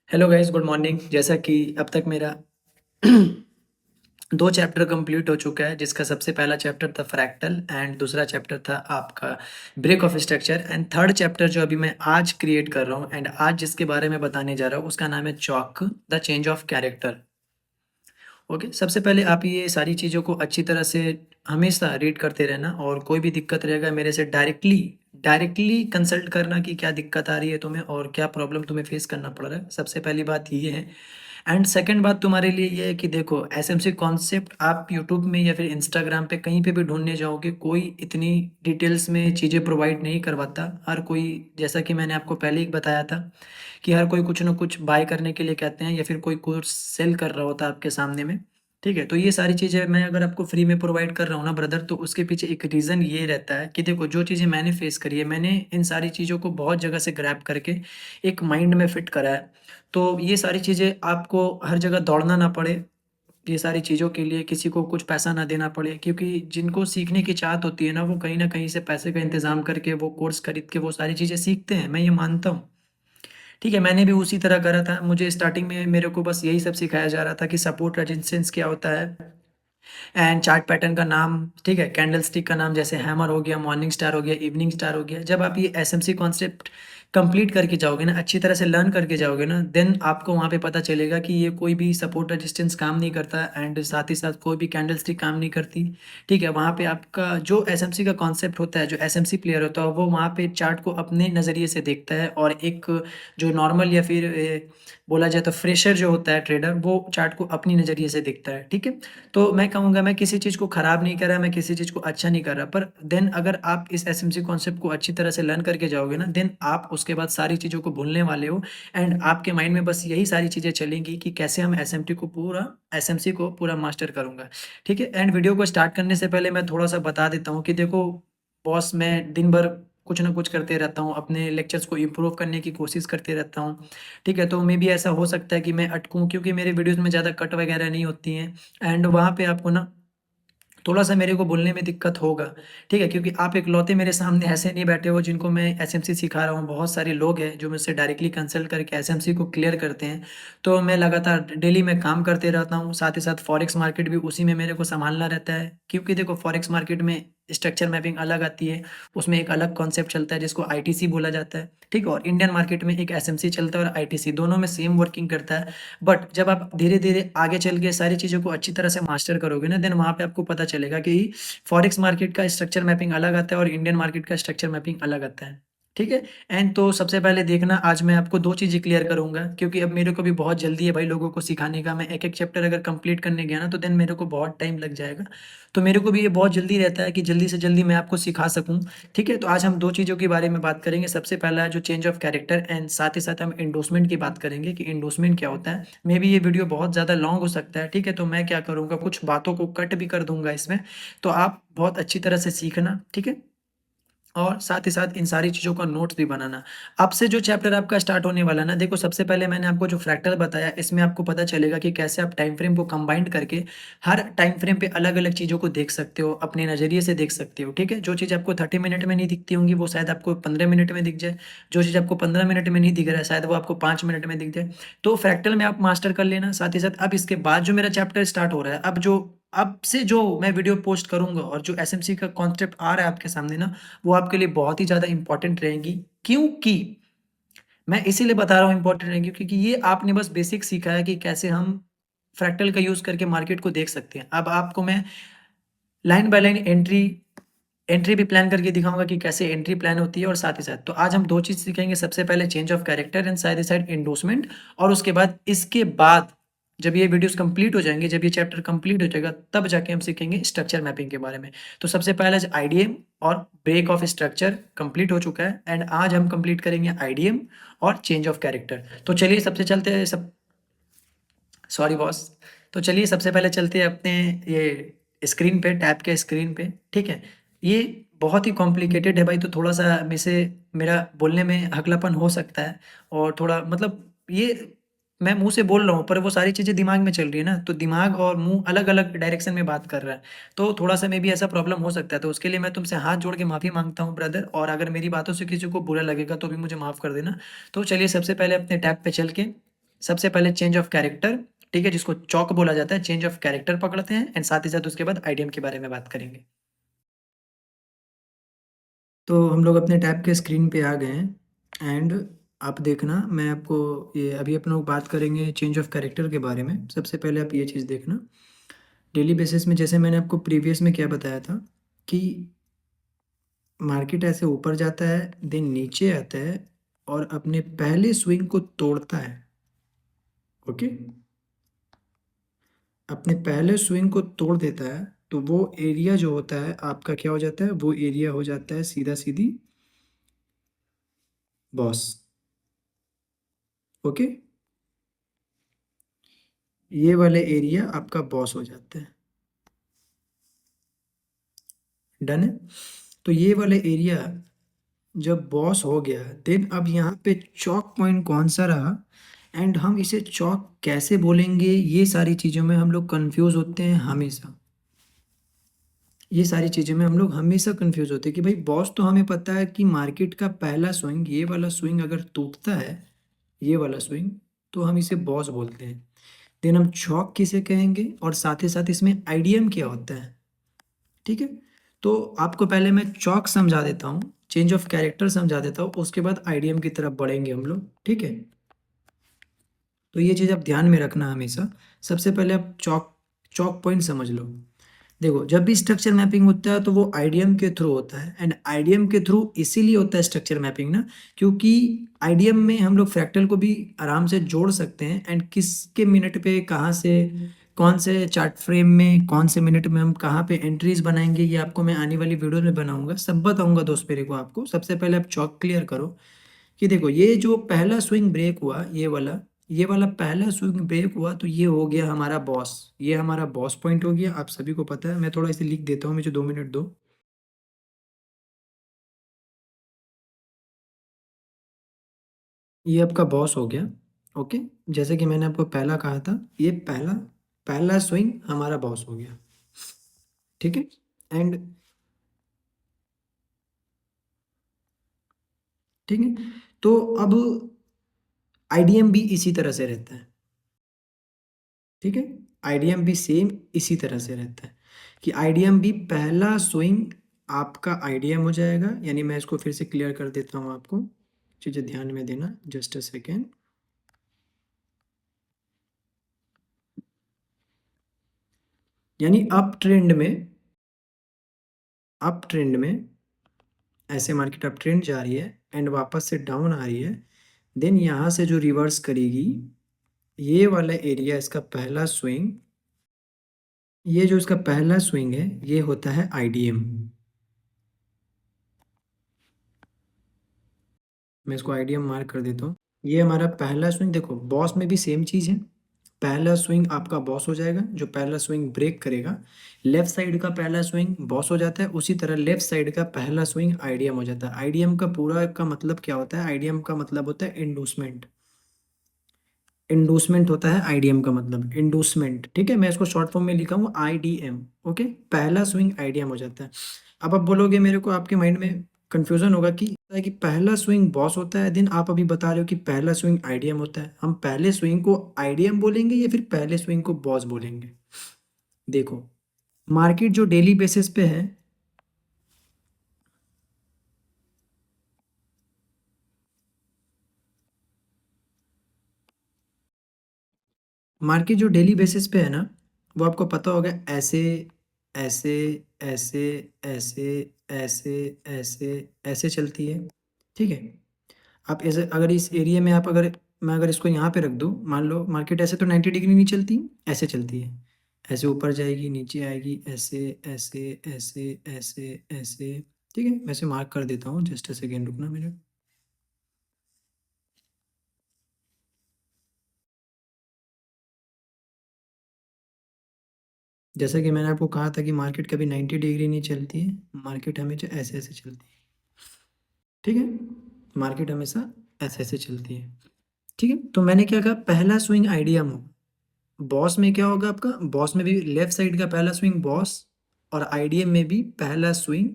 Hello guys, good morning. जैसा कि अब तक मेरा 2 चैप्टर कंप्लीट हो चुका है, जिसका सबसे पहला चैप्टर था फ्रैक्टल एंड दूसरा चैप्टर था आपका break of structure and third chapter जो अभी मैं आज क्रिएट कर रहा हूँ एंड आज जिसके बारे में बताने जा रहा हूँ उसका नाम है chalk the change of character. Okay, सबसे पहले आप ये सारी चीज़ों को अच्छी तरह से हमेशा रीड करते रहना और कोई भी दिक्कत रहेगा मेरे से डायरेक्टली डायरेक्टली कंसल्ट करना कि क्या दिक्कत आ रही है तुम्हें और क्या प्रॉब्लम तुम्हें फेस करना पड़ रहा है। सबसे पहली बात ये है एंड सेकंड बात तुम्हारे लिए ये है कि देखो एसएमसी कॉन्सेप्ट आप यूट्यूब में या फिर इंस्टाग्राम पे कहीं पे भी ढूंढने जाओगे, कोई इतनी डिटेल्स में चीज़ें प्रोवाइड नहीं करवाता। हर कोई, जैसा कि मैंने आपको पहले ही बताया था कि हर कोई कुछ ना कुछ बाय करने के लिए कहते हैं या फिर कोई कोर्स सेल कर रहा होता है आपके सामने में। ठीक है, तो ये सारी चीज़ें मैं अगर आपको फ्री में प्रोवाइड कर रहा हूँ ना ब्रदर, तो उसके पीछे एक रीज़न ये रहता है कि देखो जो चीज़ें मैंने फेस करी है, मैंने इन सारी चीज़ों को बहुत जगह से ग्रैब करके एक माइंड में फिट करा है। तो ये सारी चीज़ें आपको हर जगह दौड़ना ना पड़े, ये सारी चीज़ों के लिए किसी को कुछ पैसा ना देना पड़े, क्योंकि जिनको सीखने की चाहत होती है ना, वो कहीं न कहीं से पैसे का इंतज़ाम करके वो कोर्स खरीद के वो सारी चीज़ें सीखते हैं, मैं ये मानता हूँ। ठीक है, मैंने भी उसी तरह करा था। मुझे स्टार्टिंग में मेरे को बस यही सब सिखाया जा रहा था कि सपोर्ट रेजिस्टेंस क्या होता है एंड चार्ट पैटर्न का नाम, ठीक है, कैंडलस्टिक का नाम जैसे हैमर हो गया, मॉर्निंग स्टार हो गया, इवनिंग स्टार हो गया। जब आप ये एसएमसी कॉन्सेप्ट कंप्लीट करके जाओगे ना, अच्छी तरह से लर्न करके जाओगे ना, देन आपको वहाँ पे पता चलेगा कि ये कोई भी सपोर्ट रेजिस्टेंस काम नहीं करता एंड साथ ही साथ कोई भी कैंडलस्टिक काम नहीं करती। ठीक है, वहाँ पे आपका जो एसएमसी का कॉन्सेप्ट होता है, जो एसएमसी प्लेयर होता है, वो वहाँ पे चार्ट को अपने नज़रिए से देखता है और एक जो नॉर्मल या फिर बोला जाए तो फ्रेशर जो होता है ट्रेडर, वो चार्ट को अपनी नज़रिए से देखता है। ठीक है? तो मैं कहूँगा मैं किसी चीज़ को खराब नहीं कर रहा, मैं किसी चीज़ को अच्छा नहीं कर रहा, पर देन अगर आप इस एसएमसी कॉन्सेप्ट को अच्छी तरह से लर्न करके जाओगे ना, देन आप उसके बाद सारी चीज़ों को भूलने वाले हो एंड आपके माइंड में बस यही सारी चीज़ें चलेंगी कि कैसे हम एसएमसी को पूरा मास्टर करूँगा। ठीक है? एंड वीडियो को स्टार्ट करने से पहले मैं थोड़ा-सा बता देता हूँ कि देखो बॉस, मैं दिन भर कुछ ना कुछ करते रहता हूँ, अपने लेक्चर्स को इम्प्रूव करने की कोशिश करते रहता हूँ। ठीक है? तो मेबी ऐसा हो सकता है कि मैं अटकूँ, क्योंकि मेरे वीडियोज़ में ज़्यादा कट वगैरह नहीं होती हैं एंड वहाँ पे आपको ना थोड़ा-सा मेरे को बोलने में दिक्कत होगा, ठीक है? क्योंकि आप इकलौते मेरे सामने ऐसे नहीं बैठे हो जिनको मैं एसएमसी सिखा रहा हूँ, बहुत सारे लोग हैं जो मुझसे डायरेक्टली कंसल्ट करके एसएमसी को क्लियर करते हैं। तो मैं लगातार डेली मैं काम करते रहता हूँ, साथ ही साथ फॉरेक्स मार्केट भी उसी में मेरे को सँभालना रहता है, क्योंकि देखो फॉरेक्स मार्केट में स्ट्रक्चर मैपिंग अलग आती है, उसमें एक अलग कॉन्सेप्ट चलता है जिसको आईटीसी बोला जाता है, ठीक है? और इंडियन मार्केट में एक एसएमसी चलता है और आईटीसी, दोनों में सेम वर्किंग करता है। बट जब आप धीरे-धीरे आगे चल के सारी चीज़ों को अच्छी तरह से मास्टर करोगे ना, देन वहाँ पे आपको पता चलेगा कि फॉरेक्स मार्केट का स्ट्रक्चर मैपिंग अलग आता है और इंडियन मार्केट का स्ट्रक्चर मैपिंग अलग आता है। ठीक है? एंड तो सबसे पहले देखना, आज मैं आपको 2 चीज़ें क्लियर करूँगा, क्योंकि अब मेरे को भी बहुत जल्दी है भाई लोगों को सिखाने का। मैं एक-एक चैप्टर अगर कंप्लीट करने गया ना, तो देन मेरे को बहुत टाइम लग जाएगा। तो मेरे को भी ये बहुत जल्दी रहता है कि जल्दी से जल्दी मैं आपको सिखा सकूँ। ठीक है? तो आज हम 2 चीज़ों के बारे में बात करेंगे। सबसे पहला है जो चेंज ऑफ कैरेक्टर एंड साथ ही साथ हम एंडोर्समेंट की बात करेंगे कि एंडोर्समेंट क्या होता है। मेबी ये वीडियो बहुत ज़्यादा लॉन्ग हो सकता है, ठीक है? तो मैं क्या करूँगा, कुछ बातों को कट भी कर दूँगा इसमें, तो आप बहुत अच्छी तरह से सीखना, ठीक है? और साथ ही साथ इन सारी चीज़ों का नोट्स भी बनाना। अब से जो चैप्टर आपका स्टार्ट होने वाला है ना, देखो सबसे पहले मैंने आपको जो फ्रैक्टल बताया, इसमें आपको पता चलेगा कि कैसे आप टाइम फ्रेम को कंबाइन करके हर टाइम फ्रेम पे अलग-अलग चीज़ों को देख सकते हो, अपने नज़रिए से देख सकते हो, ठीक है? जो चीज़ आपको 30 मिनट में नहीं दिखती होंगी, वो शायद आपको 15 मिनट में दिख जाए। जो चीज़ आपको 15 मिनट में नहीं दिख रहा है, शायद वो आपको 5 मिनट में दिख जाए। तो फ्रैक्टल में आप मास्टर कर लेना, साथ ही साथ अब इसके बाद जो मेरा चैप्टर स्टार्ट हो रहा है, अब से जो मैं वीडियो पोस्ट करूँगा और जो एसएमसी का कॉन्सेप्ट आ रहा है आपके सामने ना, वो आपके लिए बहुत ही ज़्यादा इम्पोर्टेंट रहेंगी। क्योंकि मैं इसीलिए बता रहा हूँ इम्पोर्टेंट रहेंगी, क्योंकि ये आपने बस बेसिक सीखा है कि कैसे हम फ्रैक्टल का यूज़ करके मार्केट को देख सकते हैं। अब आपको मैं line by line entry entry भी प्लान करके दिखाऊँगा कि कैसे एंट्री प्लान होती है और साथ ही साथ तो आज हम 2 चीज़ सीखेंगे। सबसे पहले चेंज ऑफ कैरेक्टर एंड साथ ही साथ एंडोर्समेंट, और उसके बाद इसके बाद जब ये वीडियोज़ कंप्लीट हो जाएँगे, जब ये चैप्टर कंप्लीट हो जाएगा, तब जाके हम सीखेंगे स्ट्रक्चर मैपिंग के बारे में। तो सबसे पहले आईडीएम और ब्रेक ऑफ स्ट्रक्चर कंप्लीट हो चुका है एंड आज हम कंप्लीट करेंगे आईडीएम और चेंज ऑफ कैरेक्टर। तो चलिए सबसे चलते हैं सब सॉरी बॉस। तो चलिए सबसे पहले चलते हैं अपने ये स्क्रीन पे, टैब के स्क्रीन पे, ठीक है? ये बहुत ही कॉम्प्लिकेटेड है भाई, तो थोड़ा-सा मेरा बोलने में हकलापन हो सकता है और थोड़ा मतलब ये मैं मुँह से बोल रहा हूँ, पर वो सारी चीज़ें दिमाग में चल रही है ना, तो दिमाग और मुँह अलग-अलग डायरेक्शन में बात कर रहा है। तो थोड़ा-सा मेबी ऐसा प्रॉब्लम हो सकता है, तो उसके लिए मैं तुमसे हाथ जोड़ के माफ़ी माँगता हूँ ब्रदर, और अगर मेरी बातों से किसी को बुरा लगेगा तो भी मुझे माफ़ कर देना। तो चलिए सबसे पहले अपने टैब पे चल के सबसे पहले चेंज ऑफ कैरेक्टर, ठीक है, जिसको चौक बोला जाता है, चेंज ऑफ कैरेक्टर पकड़ते हैं एंड साथ ही साथ उसके बाद आईडीएम के बारे में बात करेंगे। तो हम लोग अपने टैब के स्क्रीन पे आ गए हैं एंड आप देखना, मैं आपको ये अभी अपन लोग बात करेंगे चेंज ऑफ कैरेक्टर के बारे में। सबसे पहले आप ये चीज़ देखना, डेली बेसिस में जैसे मैंने आपको प्रीवियस में क्या बताया था कि मार्केट ऐसे ऊपर जाता है, देन नीचे आता है और अपने पहले स्विंग को तोड़ता है। ओके, अपने पहले स्विंग को तोड़ देता है तो वो एरिया जो होता है आपका क्या हो जाता है, वो एरिया हो जाता है सीधा सीधी बॉस। ओके, ये वाले एरिया आपका बॉस हो जाता है। डन है। तो ये वाले एरिया जब बॉस हो गया, देन अब यहाँ पे चौक पॉइंट कौन सा रहा एंड हम इसे चौक कैसे बोलेंगे, ये सारी चीज़ों में हम लोग कंफ्यूज होते हैं हमेशा। ये सारी चीज़ों में हम लोग हमेशा कंफ्यूज होते हैं कि भाई बॉस तो हमें पता है कि मार्केट का पहला स्विंग, ये वाला स्विंग अगर टूटता है, ये वाला स्विंग, तो हम इसे बॉस बोलते हैं। देन हम चौक किसे कहेंगे और साथ ही साथ इसमें आईडीएम क्या होता है। ठीक है, तो आपको पहले मैं चौक समझा देता हूँ, चेंज ऑफ कैरेक्टर समझा देता हूँ, उसके बाद आईडीएम की तरफ बढ़ेंगे हम लोग। ठीक है, तो ये चीज़ आप ध्यान में रखना हमेशा। सबसे पहले आप चौक चौक पॉइंट समझ लो। देखो, जब भी स्ट्रक्चर मैपिंग होता है तो वो आईडीएम के थ्रू होता है एंड आईडीएम के थ्रू इसीलिए होता है स्ट्रक्चर मैपिंग ना, क्योंकि आईडीएम में हम लोग फ्रैक्टल को भी आराम से जोड़ सकते हैं एंड किसके मिनट पे कहाँ से, कौन से चार्ट फ्रेम में, कौन से मिनट में हम कहाँ पे एंट्रीज बनाएंगे, ये आपको मैं आने वाली वीडियो में बनाऊंगा, सब बताऊंगा दोस्त मेरे को आपको। सबसे पहले आप चौक क्लियर करो कि देखो ये जो पहला स्विंग ब्रेक हुआ, ये वाला पहला स्विंग ब्रेक हुआ तो ये हो गया हमारा बॉस, ये हमारा बॉस पॉइंट हो गया, आप सभी को पता है। मैं थोड़ा इसे लिख देता हूँ, मुझे 2 मिनट दो। ये आपका बॉस हो गया। ओके, जैसे कि मैंने आपको पहला कहा था, ये पहला पहला स्विंग हमारा बॉस हो गया। ठीक है, एंड ठीक है, तो अब आईडीएम भी इसी तरह से रहता है। ठीक है, आईडीएम भी सेम इसी तरह से रहता है कि आईडीएम भी पहला स्विंग आपका आईडीएम हो जाएगा। यानी मैं इसको फिर से क्लियर कर देता हूँ आपको, चीज़ें ध्यान में देना, जस्ट अ सेकेंड। यानी अप ट्रेंड में ऐसे मार्केट अप ट्रेंड जा रही है एंड वापस से डाउन आ रही है, देन यहाँ से जो रिवर्स करेगी, ये वाला एरिया इसका पहला स्विंग, ये जो इसका पहला स्विंग है ये होता है आईडीएम। मैं इसको आईडीएम मार्क कर देता हूँ। ये हमारा पहला स्विंग, देखो बॉस में भी सेम चीज़ है, पहला स्विंग आपका बॉस हो जाएगा, जो पहला स्विंग ब्रेक करेगा लेफ्ट साइड का पहला स्विंग बॉस हो जाता है, उसी तरह लेफ्ट साइड का पहला स्विंग आईडीएम हो जाता है। आईडीएम का पूरा का मतलब क्या होता है, आईडीएम का मतलब होता है इंडूसमेंट। इंडूसमेंट होता है आईडीएम का मतलब, इंडूसमेंट। ठीक है, मैं इसको शॉर्ट फॉर्म में लिखा हूँ आईडीएम। ओके, पहला स्विंग आईडीएम हो जाता है। अब आप बोलोगे मेरे को, आपके माइंड में कंफ्यूजन होगा कि पहला स्विंग बॉस होता है, दिन आप अभी बता रहे हो कि पहला स्विंग आईडीएम होता है। हम पहले स्विंग को आईडीएम बोलेंगे या फिर पहले स्विंग को बॉस बोलेंगे। देखो, मार्केट जो डेली बेसिस पे है, मार्केट जो डेली बेसिस पे है ना, वो आपको पता होगा ऐसे ऐसे ऐसे ऐसे ऐसे ऐसे ऐसे चलती है। ठीक है, आप ऐसे अगर इस एरिया में आप अगर, मैं अगर इसको यहाँ पे रख दूँ, मान लो मार्केट ऐसे तो 90 डिग्री नहीं चलती, ऐसे चलती है, ऐसे ऊपर जाएगी नीचे आएगी, ऐसे ऐसे ऐसे ऐसे ऐसे। ठीक है, मैं इसे मार्क कर देता हूँ, जस्ट अ सेकेंड रुकना मेरे। जैसा कि मैंने आपको कहा था कि मार्केट कभी 90 डिग्री नहीं चलती है, मार्केट हमेशा ऐसे ऐसे चलती है। ठीक है, मार्केट हमेशा ऐसे ऐसे चलती है। ठीक है, तो मैंने क्या कहा, पहला स्विंग आईडीएम हो, बॉस में क्या होगा आपका, बॉस में भी लेफ्ट साइड का पहला स्विंग बॉस और आईडीएम में भी पहला स्विंग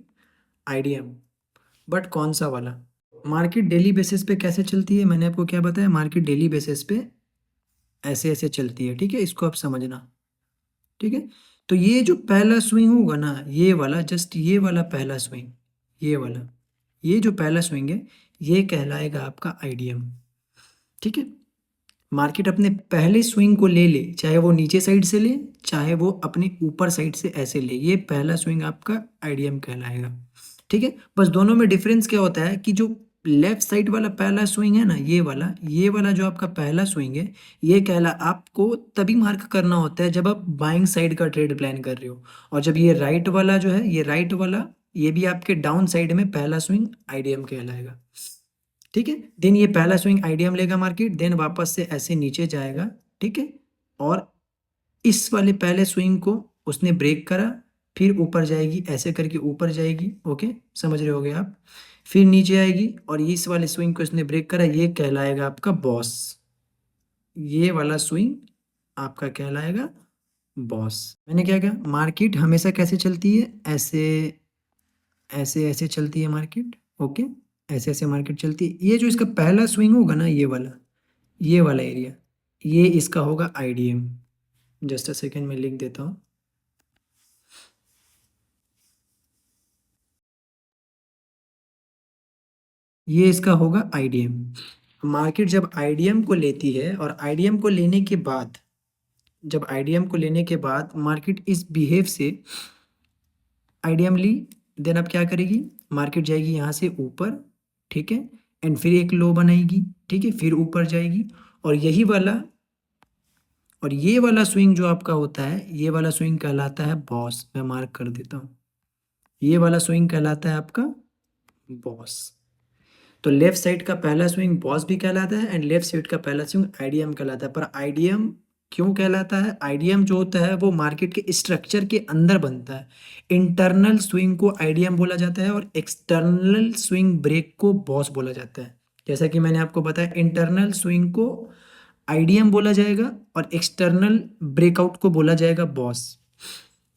आईडीएम, बट कौन सा वाला। मार्केट डेली बेसिस पे कैसे चलती है, मैंने आपको क्या बताया, मार्केट डेली बेसिस पे ऐसे ऐसे चलती है, ठीक है, इसको आप समझना, ठीक है। तो ये जो पहला स्विंग होगा ना, ये वाला, जस्ट ये वाला पहला स्विंग, ये वाला, ये जो पहला स्विंग है, ये कहलाएगा आपका आईडीएम, ठीक है। मार्केट अपने पहले स्विंग को ले ले, चाहे वो नीचे साइड से ले, चाहे वो अपने ऊपर साइड से ऐसे ले, ये पहला स्विंग आपका आईडीएम कहलाएगा, ठीक है। बस दोनों में डिफरेंस क्या होता है कि जो लेफ्ट साइड वाला पहला स्विंग है ना, ये वाला जो आपका पहला स्विंग है, ये कहला आपको तभी मार्क करना होता है जब आप बाइंग साइड का ट्रेड प्लान कर रहे हो। और जब ये राइट वाला जो है, ये राइट वाला, ये भी आपके डाउन साइड में पहला स्विंग आईडीएम कहलाएगा, ठीक है। देन ये पहला स्विंग आईडीएम लेगा मार्केट, देन वापस से ऐसे नीचे जाएगा, ठीक है। और इस वाले पहले स्विंग को उसने ब्रेक करा, फिर ऊपर जाएगी, ऐसे करके ऊपर जाएगी, ओके, समझ रहे होगे आप। फिर नीचे आएगी और इस वाले स्विंग को इसने ब्रेक करा, ये कहलाएगा आपका बॉस, ये वाला स्विंग आपका कहलाएगा बॉस। मैंने क्या कहा, मार्केट हमेशा कैसे चलती है, ऐसे ऐसे ऐसे चलती है मार्केट, ओके, ऐसे ऐसे मार्केट चलती है। ये जो इसका पहला स्विंग होगा ना, ये वाला एरिया, ये इसका होगा आईडीएम। जस्ट अ सेकेंड में लिख देता हूँ, ये इसका होगा आईडीएम। मार्केट जब आईडीएम को लेती है और आईडीएम को लेने के बाद, जब आईडीएम को लेने के बाद मार्केट इस बिहेव से आईडीएम ली, देन अब क्या करेगी, मार्केट जाएगी यहाँ से ऊपर, ठीक है, एंड फिर एक लो बनाएगी, ठीक है, फिर ऊपर जाएगी। और यही वाला, और ये वाला स्विंग जो आपका होता है, ये वाला स्विंग कहलाता है बॉस। मैं मार्क कर देता हूँ, ये वाला स्विंग कहलाता है आपका बॉस। तो लेफ्ट साइड का पहला स्विंग बॉस भी कहलाता है एंड लेफ्ट साइड का पहला स्विंग आईडीएम कहलाता है। पर आईडीएम क्यों कहलाता है, आईडीएम जो होता है वो मार्केट के स्ट्रक्चर के अंदर बनता है। इंटरनल स्विंग को आईडीएम बोला जाता है और एक्सटर्नल स्विंग ब्रेक को बॉस बोला जाता है। जैसा कि मैंने आपको बताया, इंटरनल स्विंग को आईडीएम बोला जाएगा और एक्सटर्नल ब्रेकआउट को बोला जाएगा बॉस।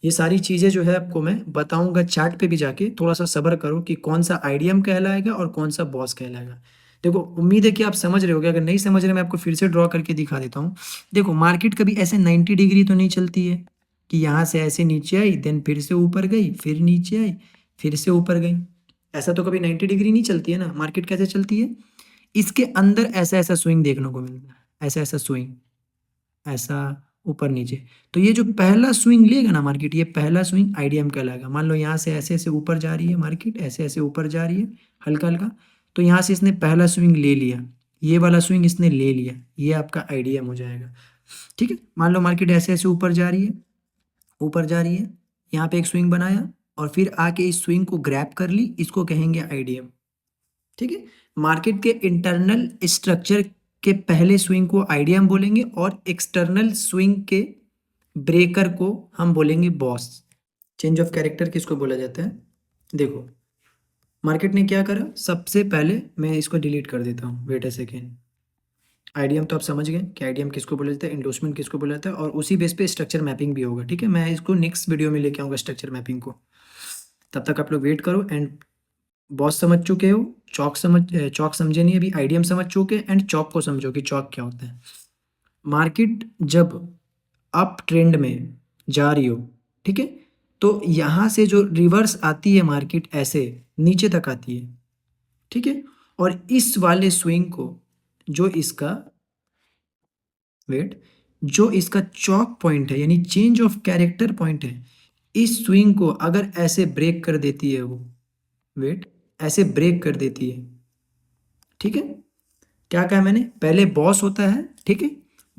ये सारी चीज़ें जो है आपको मैं बताऊंगा चार्ट पे भी जाके, थोड़ा सा सब्र करो कि कौन सा आईडीएम कहलाएगा और कौन सा बॉस कहलाएगा। देखो, उम्मीद है कि आप समझ रहे होगे, अगर नहीं समझ रहे मैं आपको फिर से ड्रॉ करके दिखा देता हूँ। देखो, मार्केट कभी ऐसे 90 डिग्री तो नहीं चलती है कि यहाँ से ऐसे नीचे आई, देन फिर से ऊपर गई, फिर नीचे आई, फिर से ऊपर गई। ऐसा तो कभी 90 डिग्री नहीं चलती है ना। मार्केट कैसे चलती है, इसके अंदर ऐसा ऐसा स्विंग देखने को मिलता है, ऐसा ऐसा स्विंग, ऐसा ऊपर नीचे। तो ये जो पहला स्विंग लेगा ना मार्केट, ये पहला स्विंग आईडीएम कहलाएगा। मान लो यहाँ से ऐसे ऐसे ऊपर जा रही है मार्केट, ऐसे ऐसे ऊपर जा रही है हल्का हल्का, तो यहाँ से इसने पहला स्विंग ले लिया, ये वाला स्विंग इसने ले लिया, ये आपका आईडीएम हो जाएगा, ठीक है। मान लो मार्केट ऐसे ऐसे ऊपर जा रही है, ऊपर जा रही है, यहाँ पे एक स्विंग बनाया और फिर आके इस स्विंग को ग्रैब कर ली, इसको कहेंगे आईडीएम, ठीक है। मार्केट के इंटरनल स्ट्रक्चर के पहले स्विंग को आईडीएम बोलेंगे और एक्सटर्नल स्विंग के ब्रेकर को हम बोलेंगे बॉस। चेंज ऑफ कैरेक्टर किसको बोला जाता है, देखो, मार्केट ने क्या करा, सबसे पहले मैं इसको डिलीट कर देता हूँ, वेट अ सेकेंड। आईडीएम तो आप समझ गए कि आईडीएम किसको बोला जाता है, इंडोर्समेंट किसको बोला जाता है, और उसी बेस पे स्ट्रक्चर मैपिंग भी होगा, ठीक है। मैं इसको नेक्स्ट वीडियो में लेके आऊँगा स्ट्रक्चर मैपिंग को। तब तक आप लोग वेट करो। एंड बॉस समझ चुके हो, चौक समझे नहीं, अभी आईडीएम समझ चुके, एंड चौक को समझो कि चौक क्या होता है। मार्केट जब अप ट्रेंड में जा रही हो, ठीक है, तो यहाँ से जो रिवर्स आती है मार्केट, ऐसे नीचे तक आती है, ठीक है। और इस वाले स्विंग को, जो इसका, वेट, जो इसका चौक पॉइंट है यानी चेंज ऑफ कैरेक्टर पॉइंट है, इस स्विंग को अगर ऐसे ब्रेक कर देती है वो, वेट, ऐसे ब्रेक कर देती है, ठीक है। क्या कहा मैंने, पहले बॉस होता है, ठीक है।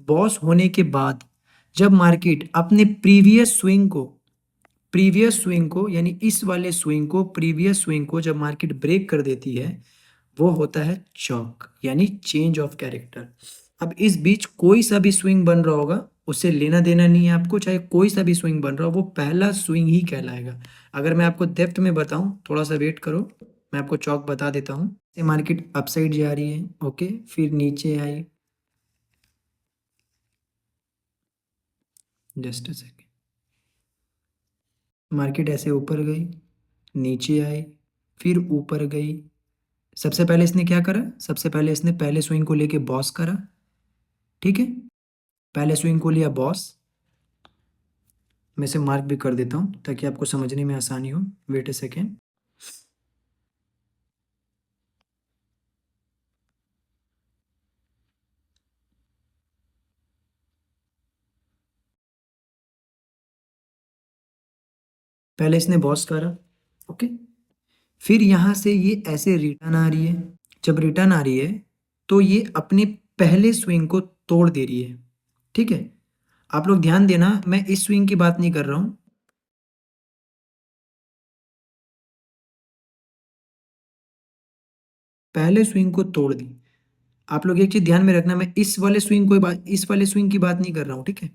बॉस होने के बाद जब मार्केट अपने प्रीवियस स्विंग को यानी इस वाले स्विंग को, प्रीवियस स्विंग को जब मार्केट ब्रेक कर देती है, वो होता है चौक यानी चेंज ऑफ कैरेक्टर। अब इस बीच कोई सा भी स्विंग बन रहा होगा, उससे लेना देना नहीं है आपको, चाहे कोई सा भी स्विंग बन रहा हो, वो पहला स्विंग ही कहलाएगा। अगर मैं आपको डेप्थ में बताऊं, थोड़ा सा वेट करो, मैं आपको चौक बता देता हूँ। ये मार्केट अपसाइड जा रही है, ओके, फिर नीचे आई, जस्ट अ सेकेंड, मार्केट ऐसे ऊपर गई, नीचे आई, फिर ऊपर गई। सबसे पहले इसने क्या करा, सबसे पहले इसने पहले स्विंग को लेके बॉस करा, ठीक है। पहले स्विंग को लिया बॉस, मैं इसे मार्क भी कर देता हूँ ताकि आपको समझने में आसानी हो। वेट ए सेकेंड। पहले इसने बॉस करा, ओके। फिर यहाँ से ये ऐसे रिटर्न आ रही है। जब रिटर्न आ रही है तो ये अपने पहले स्विंग को तोड़ दे रही है, ठीक है। आप लोग ध्यान देना, मैं इस स्विंग की बात नहीं कर रहा हूँ। पहले स्विंग को तोड़ दी। आप लोग एक चीज ध्यान में रखना, मैं इस वाले स्विंग की बात नहीं कर रहा हूँ, ठीक है।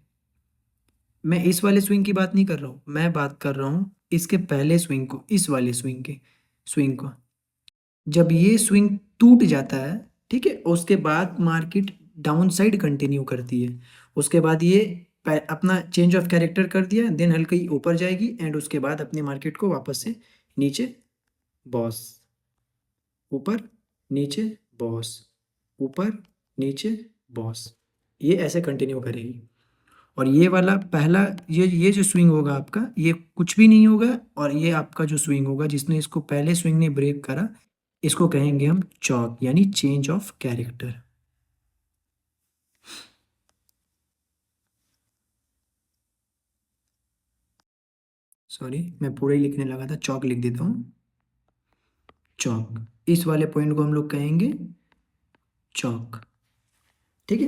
मैं इस वाले स्विंग की बात नहीं कर रहा हूँ, मैं बात कर रहा हूँ इसके पहले स्विंग को, इस वाले स्विंग को। जब ये स्विंग टूट जाता है, ठीक है, उसके बाद मार्केट डाउन साइड कंटिन्यू करती है। उसके बाद ये अपना चेंज ऑफ कैरेक्टर कर दिया, देन हल्की ऊपर जाएगी एंड उसके बाद अपने मार्केट को वापस से नीचे बॉस, ऊपर नीचे बॉस, ऊपर नीचे बॉस, ये ऐसे कंटिन्यू करेगी। और ये वाला पहला, ये जो स्विंग होगा आपका, ये कुछ भी नहीं होगा। और ये आपका जो स्विंग होगा जिसने इसको पहले स्विंग ने ब्रेक करा, इसको कहेंगे हम चॉक, यानी चेंज ऑफ कैरेक्टर। सॉरी, मैं पूरा ही लिखने लगा था, चॉक लिख देता हूँ। चॉक, इस वाले पॉइंट को हम लोग कहेंगे चॉक, ठीक है।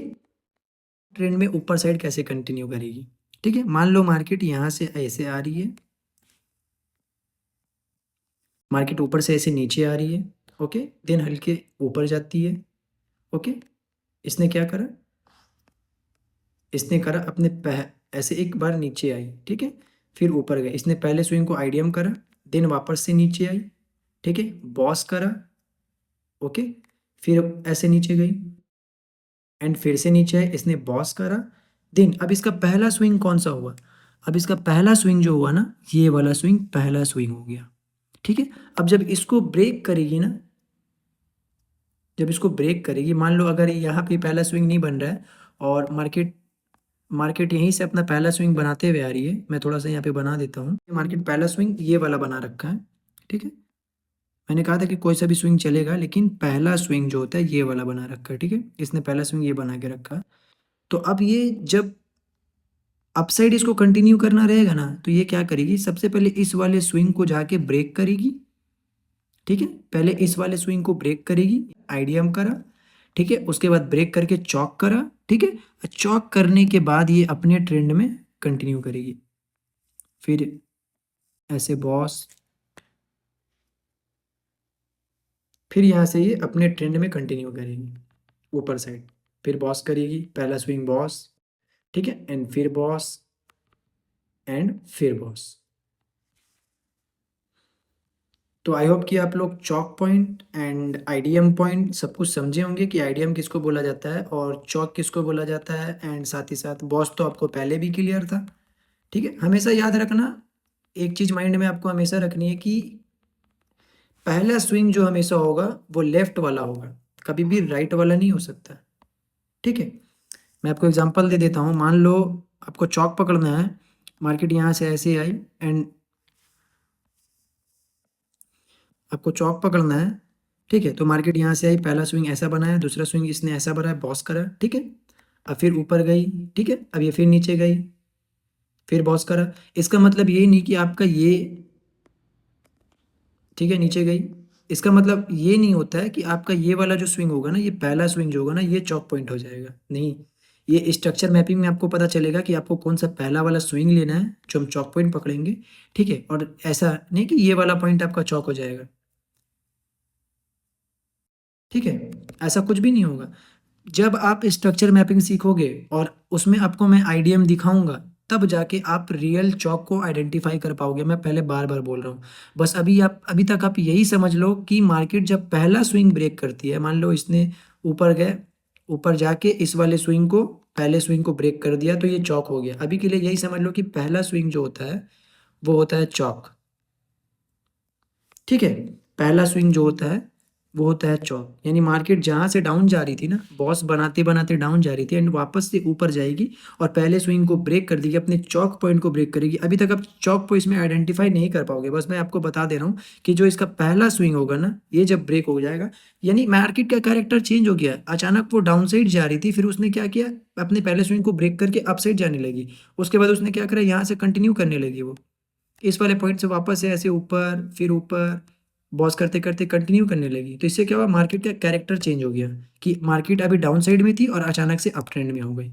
ट्रेंड में ऊपर साइड कैसे कंटिन्यू करेगी, ठीक है। मान लो मार्केट यहाँ से ऐसे आ रही है, मार्केट ऊपर से ऐसे नीचे आ रही है, ओके, देन हल्के ऊपर जाती है, ओके। इसने क्या करा, इसने करा अपने ऐसे एक बार नीचे आई, ठीक है, फिर ऊपर गए। इसने पहले स्विंग को आईडीएम करा, देन वापस से नीचे आई, ठीक है, बॉस करा, ओके, फिर ऐसे नीचे गई एंड फिर से नीचे आए, इसने बॉस करा। देन अब इसका पहला स्विंग कौन सा हुआ, अब इसका पहला स्विंग जो हुआ ना, ये वाला स्विंग पहला स्विंग हो गया, ठीक है। अब जब इसको ब्रेक करेगी ना, जब इसको ब्रेक करेगी, मान लो अगर यहाँ पे पहला स्विंग नहीं बन रहा है और मार्केट मार्केट यहीं से अपना पहला स्विंग बनाते हुए आ रही है, मैं थोड़ा सा यहाँ पे बना देता हूँ। मार्केट पहला स्विंग ये वाला बना रखा है, ठीक है। मैंने कहा था कि कोई सा भी स्विंग चलेगा, लेकिन पहला स्विंग जो होता है ये वाला बना रखा है, ठीक है। इसने पहला स्विंग ये बना के रखा है। तो अब ये जब अपसाइड इसको कंटिन्यू करना रहेगा ना, तो ये क्या करेगी, सबसे पहले इस वाले स्विंग को जाके ब्रेक करेगी, ठीक है। पहले इस वाले स्विंग को ब्रेक करेगी, आईडीएम करा, ठीक है, उसके बाद ब्रेक करके चॉक करा, ठीक है। चॉक करने के बाद ये अपने ट्रेंड में कंटिन्यू करेगी, फिर ऐसे बॉस, फिर यहाँ से ये अपने ट्रेंड में कंटिन्यू करेगी ऊपर साइड, फिर बॉस करेगी, पहला स्विंग बॉस, ठीक है, एंड फिर बॉस एंड फिर बॉस। तो आई होप कि आप लोग chalk point and IDM point सब कुछ समझे होंगे कि आईडीएम किसको बोला जाता है और चॉक किसको बोला जाता है। एंड साथ ही साथ बॉस तो आपको पहले भी क्लियर था, ठीक है। हमेशा याद रखना, एक चीज माइंड में आपको हमेशा रखनी है कि पहला स्विंग जो हमेशा होगा वो लेफ्ट वाला होगा, कभी भी राइट वाला नहीं हो सकता, ठीक है। मैं आपको एग्जांपल दे देता हूँ। मान लो आपको चौक पकड़ना है, मार्केट यहाँ से ऐसे आई एंड आपको चौक पकड़ना है, ठीक है। तो मार्केट यहाँ से आई, पहला स्विंग ऐसा बनाया, दूसरा स्विंग इसने ऐसा बनाया, बॉस करा, ठीक है। अब फिर ऊपर गई, ठीक है, अब ये फिर नीचे गई, फिर बॉस करा। इसका मतलब ये नहीं कि आपका ये, ठीक है, नीचे गई, इसका मतलब ये नहीं होता है कि आपका ये वाला जो स्विंग होगा ना, ये पहला स्विंग जो होगा ना, ये चॉक पॉइंट हो जाएगा, नहीं। ये स्ट्रक्चर मैपिंग में आपको पता चलेगा कि आपको कौन सा पहला वाला स्विंग लेना है जो हम चॉक पॉइंट पकड़ेंगे, ठीक है। और ऐसा नहीं कि ये वाला पॉइंट आपका चॉक हो जाएगा, ठीक है, ऐसा कुछ भी नहीं होगा। जब आप स्ट्रक्चर मैपिंग सीखोगे और उसमें आपको मैं आईडीएम दिखाऊंगा, तब जाके आप रियल चौक को आइडेंटिफाई कर पाओगे। मैं पहले बार बार बोल रहा हूँ, बस अभी तक आप यही समझ लो कि मार्केट जब पहला स्विंग ब्रेक करती है, मान लो इसने ऊपर गए, ऊपर जाके इस वाले स्विंग को, पहले स्विंग को ब्रेक कर दिया, तो ये चौक हो गया। अभी के लिए यही समझ लो कि पहला स्विंग जो होता है वो होता है चौक, ठीक है। पहला स्विंग जो होता है वो होता है चॉक। यानी मार्केट जहाँ से डाउन जा रही थी ना, बॉस बनाते बनाते डाउन जा रही थी एंड वापस से ऊपर जाएगी और पहले स्विंग को ब्रेक कर देगी, अपने चॉक पॉइंट को ब्रेक करेगी। अभी तक आप चॉक को इसमें आइडेंटिफाई नहीं कर पाओगे, बस मैं आपको बता दे रहा हूँ कि जो इसका पहला स्विंग होगा ना, ये जब ब्रेक हो जाएगा, यानी मार्केट का कैरेक्टर चेंज हो गया। अचानक वो डाउन साइड जा रही थी, फिर उसने क्या किया, अपने पहले स्विंग को ब्रेक करके अप साइड जाने लगी। उसके बाद उसने क्या करा, यहाँ से कंटिन्यू करने लगी वो, इस वाले पॉइंट से वापस से ऐसे ऊपर फिर ऊपर बॉस करते करते कंटिन्यू करने लगी। तो इससे क्या हुआ, मार्केट का कैरेक्टर चेंज हो गया कि मार्केट अभी डाउन साइड में थी और अचानक से अप ट्रेंड में हो गई,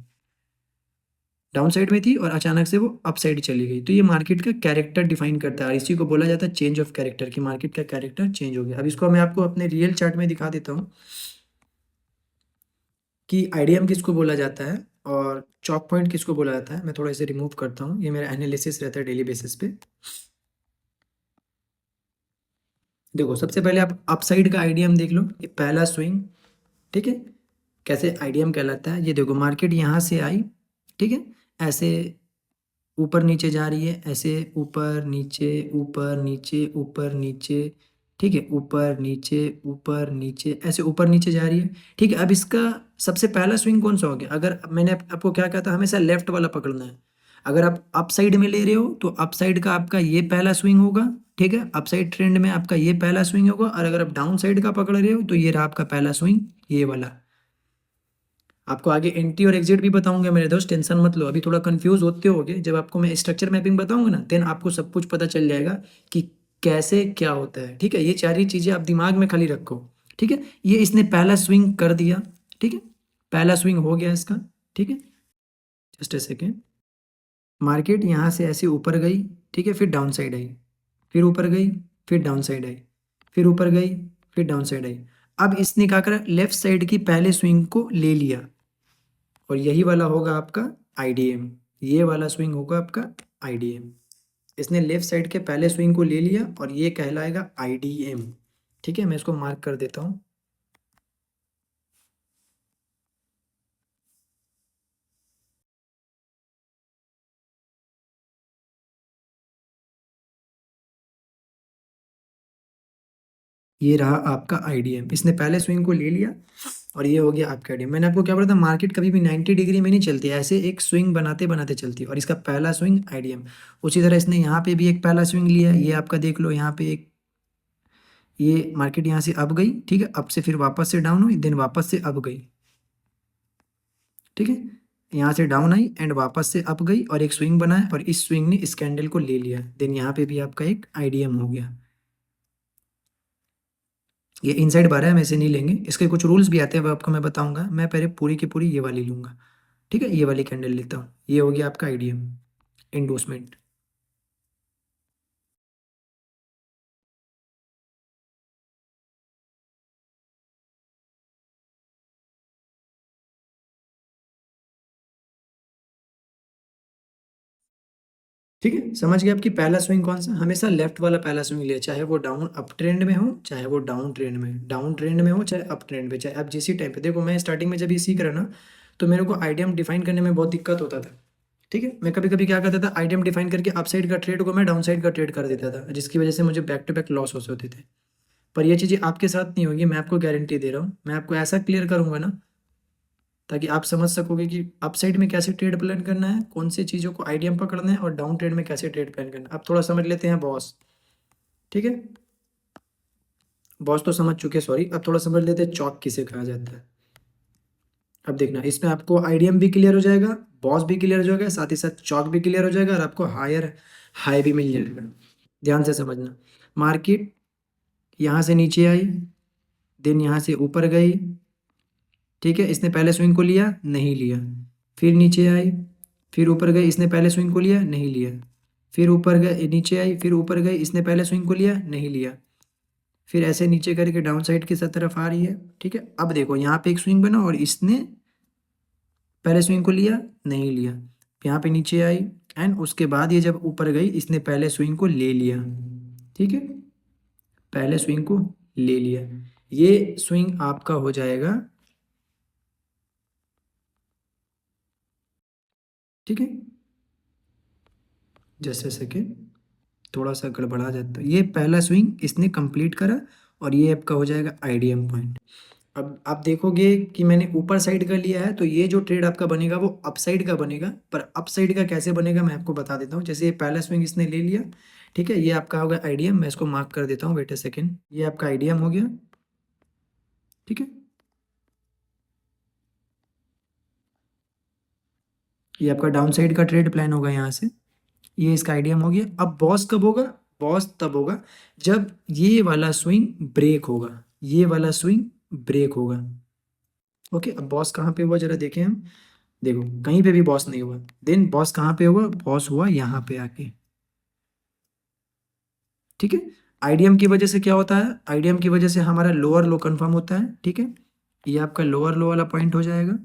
डाउन साइड में थी और अचानक से वो अप साइड चली गई। तो ये मार्केट का कैरेक्टर डिफाइन करता है, इसी को बोला जाता है चेंज ऑफ कैरेक्टर, कि मार्केट का कैरेक्टर चेंज हो गया। अब इसको मैं आपको अपने रियल चार्ट में दिखा देता हूँ कि आईडीएम किसको बोला जाता है और चॉक पॉइंट किसको बोला जाता है। मैं थोड़ा इसे रिमूव करता हूँ, ये मेरा एनालिसिस रहता है डेली बेसिस पे। देखो सबसे पहले आप अपसाइड का आईडीएम देख लो, ये पहला स्विंग, ठीक है। कैसे आईडीएम कहलाता है, ये देखो मार्केट यहाँ से आई, ठीक है, ऐसे ऊपर नीचे जा रही है, ऐसे ऊपर नीचे ऊपर नीचे ऊपर नीचे, ठीक है, ऊपर नीचे ऐसे ऊपर नीचे जा रही है, ठीक है। अब इसका सबसे पहला स्विंग कौन सा हो गया, अगर मैंने आपको क्या कहा था, हमेशा लेफ्ट वाला पकड़ना है। अगर आप अप साइड में ले रहे हो तो अप साइड का आपका ये पहला स्विंग होगा, ठीक है, अप साइड ट्रेंड में आपका ये पहला स्विंग होगा। और अगर आप डाउन साइड का पकड़ रहे हो तो ये रहा आपका पहला स्विंग, ये वाला। आपको आगे एंट्री और एग्जिट भी बताऊंगा मेरे दोस्त, टेंशन मत लो। अभी थोड़ा कंफ्यूज होते होगे, जब आपको मैं स्ट्रक्चर मैपिंग बताऊंगा ना, देन आपको सब कुछ पता चल जाएगा कि कैसे क्या होता है, ठीक है। ये सारी चीजें आप दिमाग में खाली रखो, ठीक है। ये इसने पहला स्विंग कर दिया, ठीक है, पहला स्विंग हो गया इसका, ठीक है। जस्ट अ सेकेंड, मार्केट यहाँ से ऐसे ऊपर गई, ठीक है, फिर डाउन साइड आई, फिर ऊपर गई, फिर डाउन साइड आई, फिर ऊपर गई, फिर डाउन साइड आई। अब इसने क्या करा, लेफ्ट साइड की पहले स्विंग को ले लिया और यही वाला होगा आपका आईडीएम, ये वाला स्विंग होगा आपका आईडीएम। इसने लेफ्ट साइड के पहले स्विंग को ले लिया और ये कहलाएगा आईडीएम, ठीक है। मैं इसको मार्क कर देता हूँ। ये रहा आपका आईडीएम, इसने पहले स्विंग को ले लिया और ये हो गया आपका आईडीएम। मैंने आपको क्या बोला था, मार्केट कभी भी 90 डिग्री में नहीं चलती, ऐसे एक स्विंग बनाते बनाते चलती है और इसका पहला स्विंग आईडीएम। उसी तरह इसने यहाँ पे भी एक पहला स्विंग लिया, ये आपका देख लो, यहाँ पे एक, ये मार्केट यहाँ से अप गई, ठीक है, अप से फिर वापस से डाउन हुई, देन वापस से अप गई, ठीक है। यहाँ से डाउन आई एंड वापस से अप गई और एक स्विंग बनाया और इस स्विंग ने इस कैंडल को ले लिया, देन यहाँ पे भी आपका एक आईडीएम हो गया। ये इनसाइड बारह हम ऐसे नहीं लेंगे, इसके कुछ रूल्स भी आते हैं, वो आपको मैं बताऊंगा। मैं पहले पूरी की पूरी ये वाली लूंगा, ठीक है, ये वाली कैंडल लेता हूँ। ये हो गया आपका आईडीएम इंडोसमेंट। ठीक है, समझ गए आपकी पहला स्विंग कौन सा, हमेशा लेफ्ट वाला पहला स्विंग लिया, चाहे वो डाउन अप ट्रेंड में हो, चाहे वो डाउन ट्रेंड में हो, चाहे अप ट्रेंड में, चाहे आप जिस टाइम पे देखो। मैं स्टार्टिंग में जब ये सीख रहा ना, तो मेरे को आईडीएम डिफाइन करने में बहुत दिक्कत होता था, ठीक है। मैं कभी कभी क्या करता था, आईडीएम डिफाइन करके अप साइड का ट्रेड को मैं डाउन साइड का ट्रेड कर देता था, जिसकी वजह से मुझे बैक टू बैक लॉस होते थे। पर ये चीज़ें आपके साथ नहीं होगी, मैं आपको गारंटी दे रहा हूँ। मैं आपको ऐसा क्लियर करूंगा ना, ताकि आप समझ सकोगे कि अप साइड में कैसे ट्रेड प्लान करना है, कौन सी चीज़ों को आईडीएम पकड़ना है, और डाउन ट्रेड में कैसे ट्रेड प्लान करना है। अब थोड़ा समझ लेते हैं बॉस, ठीक है। बॉस तो समझ चुके, सॉरी। अब थोड़ा समझ लेते हैं चौक किसे कहा जाता है। अब देखना, इसमें आपको आईडीएम भी क्लियर हो जाएगा, बॉस भी क्लियर हो जाएगा, साथ ही साथ चौक भी क्लियर हो जाएगा और आपको हायर हाई भी मिल जाएगा। ध्यान से समझना, मार्केट यहाँ से नीचे आई, देन यहाँ से ऊपर गई, ठीक है, इसने पहले स्विंग को लिया, नहीं लिया, फिर नीचे आई, फिर ऊपर गई, इसने पहले स्विंग को लिया, नहीं लिया, फिर ऊपर गए, नीचे आई, फिर ऊपर गई, इसने पहले स्विंग को लिया, नहीं लिया, फिर ऐसे नीचे करके डाउन साइड की तरफ आ रही है, ठीक है। अब देखो यहाँ पे एक स्विंग बना और इसने पहले स्विंग को लिया, नहीं लिया, यहाँ पे नीचे आई एंड उसके बाद ये जब ऊपर गई, इसने पहले स्विंग को ले लिया, ठीक है, पहले स्विंग को ले लिया। ये स्विंग आपका हो जाएगा, ठीक है। जैसे सेकेंड थोड़ा सा गड़बड़ा जाता है, ये पहला स्विंग इसने कंप्लीट करा और ये आपका हो जाएगा आईडीएम पॉइंट। अब आप देखोगे कि मैंने ऊपर साइड का लिया है, तो ये जो ट्रेड आपका बनेगा वो अप साइड का बनेगा। पर अप साइड का कैसे बनेगा मैं आपको बता देता हूँ। जैसे ये पहला स्विंग इसने ले लिया, ठीक है, ये आपका होगा आईडीएम। मैं इसको मार्क कर देता हूँ, वेट अ सेकेंड। ये आपका आईडीएम हो गया, ठीक है। ये आपका डाउन साइड का ट्रेड प्लान होगा यहाँ से। ये इसका आईडीएम हो गया। अब बॉस कब होगा? बॉस तब होगा जब ये वाला स्विंग ब्रेक होगा, ये वाला स्विंग ब्रेक होगा। ओके, अब बॉस कहाँ पे हुआ जरा देखें हम। देखो कहीं पे भी बॉस नहीं हुआ। देन बॉस कहाँ पे हुआ? बॉस हुआ यहाँ पे आके, ठीक है। आईडीएम की वजह से क्या होता है? आईडीएम की वजह से हमारा लोअर लो कंफर्म होता है, ठीक है। ये आपका लोअर लो वाला पॉइंट हो जाएगा।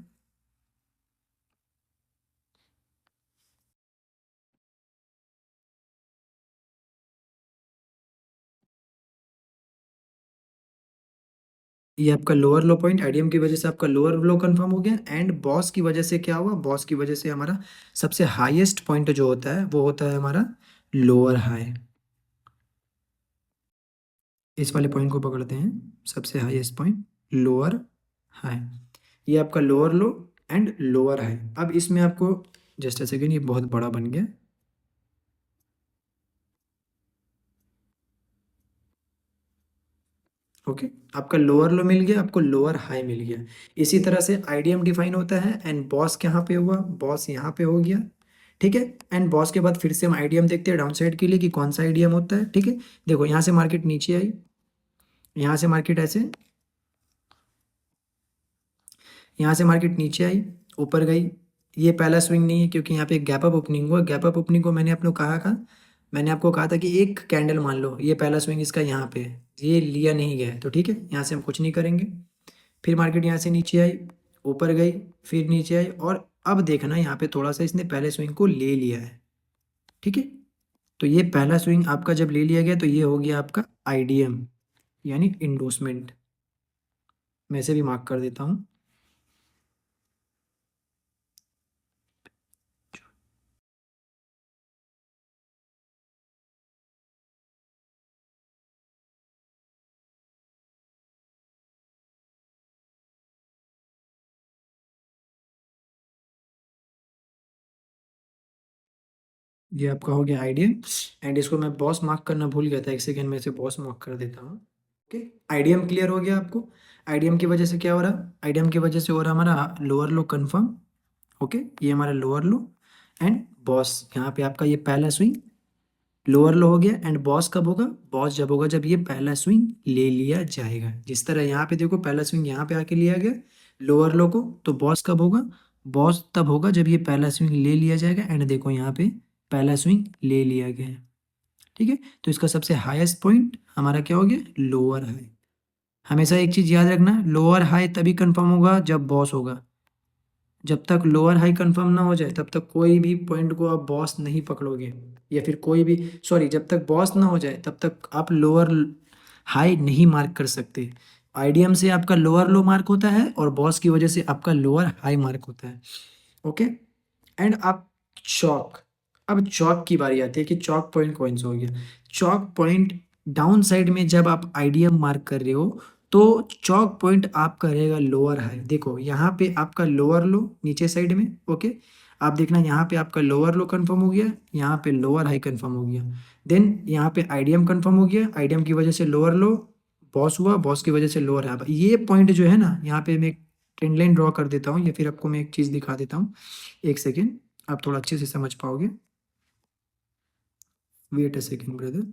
ये आपका लोअर लो पॉइंट, आईडीएम की वजह से आपका लोअर लो कंफर्म हो गया। एंड बॉस की वजह से क्या हुआ? बॉस की वजह से हमारा सबसे हाईएस्ट पॉइंट जो होता है वो होता है हमारा लोअर हाई। इस वाले पॉइंट को पकड़ते हैं, सबसे हाईएस्ट पॉइंट लोअर हाई। ये आपका lower low and lower high. अब इसमें आपको जस्ट अ सेकेंड, ये बहुत बड़ा बन गया। ओके, आपका लोअर लो मिल गया, आपको लोअर हाई मिल गया। इसी तरह से आईडीएम डिफाइन होता है। एंड बॉस कहाँ पे हुआ? बॉस यहाँ पे हो गया, ठीक है। एंड बॉस के बाद फिर से हम आईडीएम देखते हैं डाउन साइड के लिए कि कौन सा आईडीएम होता है, ठीक है। देखो यहाँ से मार्केट नीचे आई, यहाँ से मार्केट ऐसे, यहाँ से मार्केट नीचे आई, ऊपर गई। ये पहला स्विंग नहीं है क्योंकि यहाँ पे एक गैप अप ओपनिंग हुआ। गैप अप ओपनिंग को मैंने आपको कहा था कि एक कैंडल मान लो, ये पहला स्विंग इसका यहाँ पे है, ये लिया नहीं गया है, तो ठीक है, यहाँ से हम कुछ नहीं करेंगे। फिर मार्केट यहाँ से नीचे आई, ऊपर गई, फिर नीचे आई, और अब देखना यहाँ पे थोड़ा सा इसने पहले स्विंग को ले लिया है, ठीक है। तो ये पहला स्विंग आपका जब ले लिया गया तो ये हो गया आपका आईडीएम, यानी इंडोसमेंट। मैं इसे भी मार्क कर देता हूँ। ये आपका हो गया आईडीएम। एंड इसको मैं बॉस मार्क करना भूल गया था, एक सेकेंड में इसे बॉस मार्क कर देता हूँ। ओके, आईडीएम क्लियर हो गया आपको। आईडीएम की वजह से क्या हो रहा? आईडीएम की वजह से हो रहा हमारा लोअर लो कंफर्म। ओके, ये हमारा लोअर लो। एंड बॉस यहाँ पे आपका ये पहला स्विंग लोअर लो हो गया। एंड बॉस कब होगा? बॉस जब होगा जब ये पहला स्विंग ले लिया जाएगा। जिस तरह यहाँ पे देखो पहला स्विंग यहाँ पे आके लिया गया लोअर लो को, तो बॉस कब होगा? बॉस तब होगा जब ये पहला स्विंग ले लिया जाएगा। एंड देखो यहाँ पे पहला स्विंग ले लिया गया है, ठीक है। तो इसका सबसे हाईएस्ट पॉइंट हमारा क्या हो गया? Lower high. हमेशा एक चीज याद रखना, लोअर हाई तभी कंफर्म होगा जब बॉस होगा। जब तक लोअर हाई कंफर्म ना हो जाए तब तक कोई भी पॉइंट को आप बॉस नहीं पकड़ोगे, या फिर कोई भी, सॉरी, जब तक बॉस ना हो जाए तब तक आप लोअर हाई नहीं मार्क कर सकते। आईडीएम से आपका लोअर लो मार्क होता है और बॉस की वजह से आपका लोअर हाई मार्क होता है। ओके, एंड आप चौक, अब चौक की बारी आती है कि चौक पॉइंट कौन सा हो गया। चौक पॉइंट डाउन साइड में जब आप आईडीएम मार्क कर रहे हो तो चौक पॉइंट आपका रहेगा लोअर हाई। देखो यहाँ पे आपका लोअर लो नीचे साइड में, ओके। आप देखना यहाँ पे आपका लोअर लो कंफर्म हो गया, यहाँ पे लोअर हाई कंफर्म हो गया। देन यहाँ पे आईडीएम कंफर्म हो गया, आईडीएम की वजह से लोअर लो, बॉस हुआ, बॉस की वजह से लोअर हाई। ये पॉइंट जो है ना, यहाँ पे मैं एक ट्रेंड लाइन ड्रॉ कर देता हूँ, या फिर आपको मैं एक चीज़ दिखा देता हूँ, एक सेकेंड, आप थोड़ा अच्छे से समझ पाओगे। Wait a second brother.